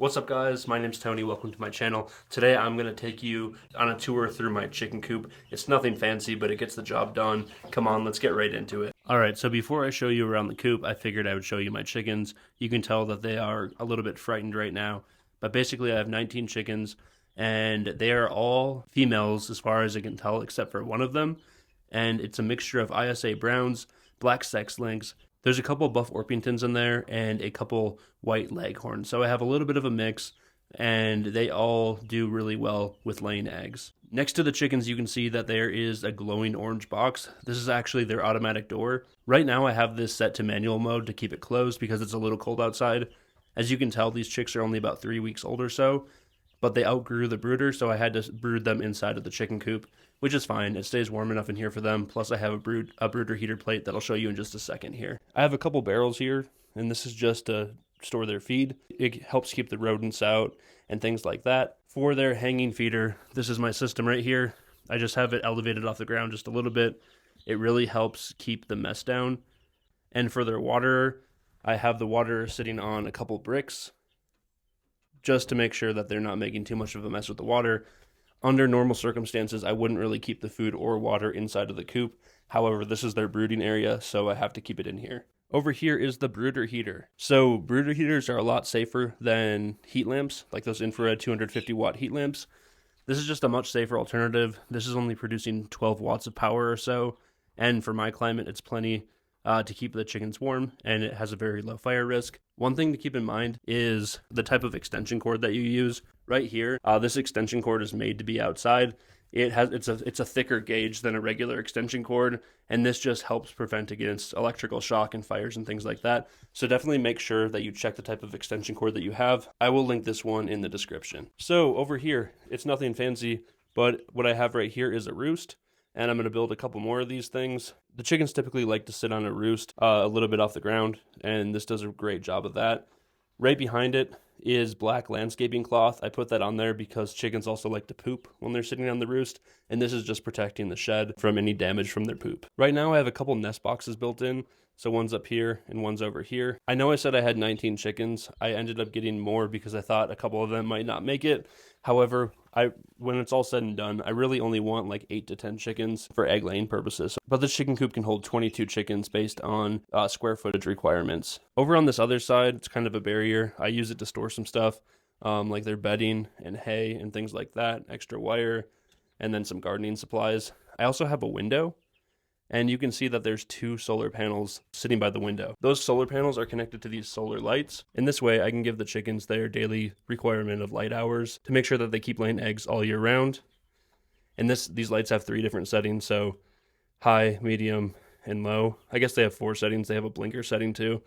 What's up guys, my name's Tony, welcome to my channel. Today I'm going to take you on a tour through my chicken coop. It's nothing fancy, but it gets the job done. Come on, let's get right into it. Alright, so before I show you around the coop, I figured I would show you my chickens. You can tell that they are a little bit frightened right now, but basically I have 19 chickens, and they are all females as far as I can tell, except for one of them, and it's a mixture of ISA Browns, Black Sex Links. There's a couple Buff Orpingtons in there and a couple White Leghorns. So I have a little bit of a mix, and they all do really well with laying eggs. Next to the chickens, you can see that there is a glowing orange box. This is actually their automatic door. Right now I have this set to manual mode to keep it closed because it's a little cold outside. As you can tell, these chicks are only about 3 weeks old or so, but they outgrew the brooder, so I had to brood them inside of the chicken coop, which is fine. It stays warm enough in here for them. Plus I have a brooder heater plate that I'll show you in just a second here. I have a couple barrels here, and this is just to store their feed. It helps keep the rodents out and things like that. For their hanging feeder, this is my system right here. I just have it elevated off the ground just a little bit. It really helps keep the mess down. And for their waterer, I have the waterer sitting on a couple bricks, just to make sure that they're not making too much of a mess with the water. Under normal circumstances, I wouldn't really keep the food or water inside of the coop. However, this is their brooding area, so I have to keep it in here. Over here is the brooder heater. So brooder heaters are a lot safer than heat lamps, like those infrared 250 watt heat lamps. This is just a much safer alternative. This is only producing 12 watts of power or so, and for my climate, it's plenty to keep the chickens warm, and it has a very low fire risk. One thing to keep in mind is the type of extension cord that you use. Right here, this extension cord is made to be outside. It's a thicker gauge than a regular extension cord, and this just helps prevent against electrical shock and fires and things like that. So definitely make sure that you check the type of extension cord that you have. I will link this one in the description. So over here, it's nothing fancy, but what I have right here is a roost, and I'm going to build a couple more of these things. The chickens typically like to sit on a roost a little bit off the ground, and this does a great job of that. Right behind it is black landscaping cloth. I put that on there because chickens also like to poop when they're sitting on the roost, and this is just protecting the shed from any damage from their poop. Right now I have a couple nest boxes built in, so one's up here and one's over here. I know I said I had 19 chickens. I ended up getting more because I thought a couple of them might not make it. However, when it's all said and done, I really only want like 8 to 10 chickens for egg laying purposes. But this chicken coop can hold 22 chickens based on square footage requirements. Over on this other side, it's kind of a barrier. I use it to store some stuff, like their bedding and hay and things like that, extra wire, and then some gardening supplies. I also have a window, and you can see that there's 2 solar panels sitting by the window. Those solar panels are connected to these solar lights. In this way, I can give the chickens their daily requirement of light hours to make sure that they keep laying eggs all year round. And these lights have 3 different settings, so high, medium, and low. I guess they have 4 settings. They have a blinker setting too.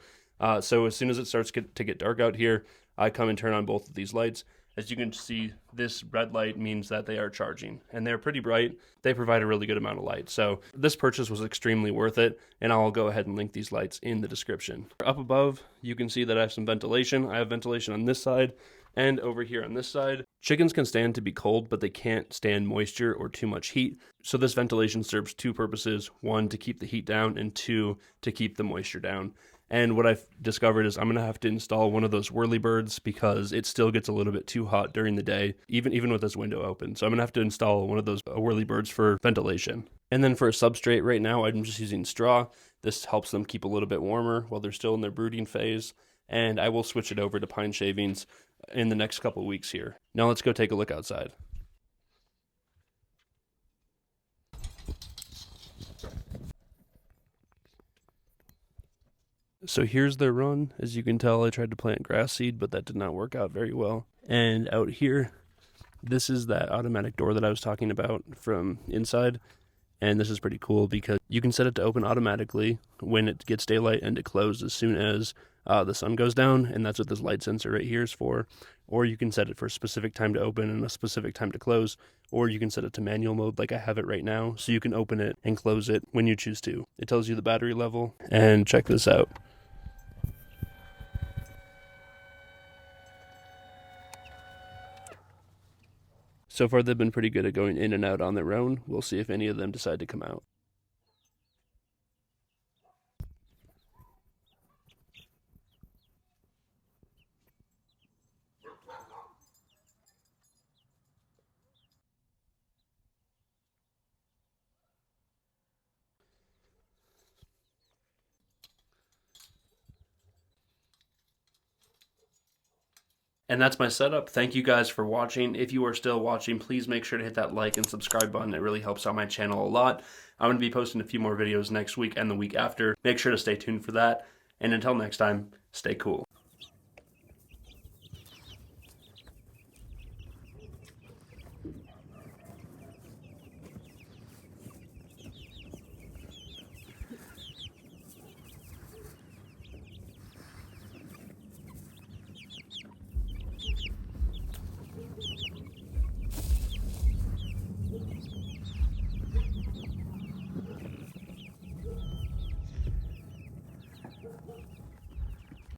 So as soon as it starts to get dark out here, I come and turn on both of these lights. As you can see, this red light means that they are charging, and they're pretty bright. They provide a really good amount of light. So this purchase was extremely worth it, and I'll go ahead and link these lights in the description. Up above, you can see that I have some ventilation. I have ventilation on this side and over here on this side. Chickens can stand to be cold, but they can't stand moisture or too much heat. So this ventilation serves 2 purposes. 1, to keep the heat down, and 2, to keep the moisture down. And what I've discovered is I'm going to have to install one of those whirlybirds because it still gets a little bit too hot during the day, even with this window open. So I'm going to have to install one of those whirlybirds for ventilation. And then for a substrate right now, I'm just using straw. This helps them keep a little bit warmer while they're still in their brooding phase. And I will switch it over to pine shavings in the next couple of weeks here. Now let's go take a look outside. So here's their run. As you can tell, I tried to plant grass seed, but that did not work out very well. And out here, this is that automatic door that I was talking about from inside. And this is pretty cool because you can set it to open automatically when it gets daylight and to close as soon as the sun goes down. And that's what this light sensor right here is for. Or you can set it for a specific time to open and a specific time to close. Or you can set it to manual mode like I have it right now. So you can open it and close it when you choose to. It tells you the battery level. And check this out. So far, they've been pretty good at going in and out on their own. We'll see if any of them decide to come out. And that's my setup. Thank you guys for watching. If you are still watching, please make sure to hit that like and subscribe button. It really helps out my channel a lot. I'm going to be posting a few more videos next week and the week after. Make sure to stay tuned for that. And until next time, stay cool.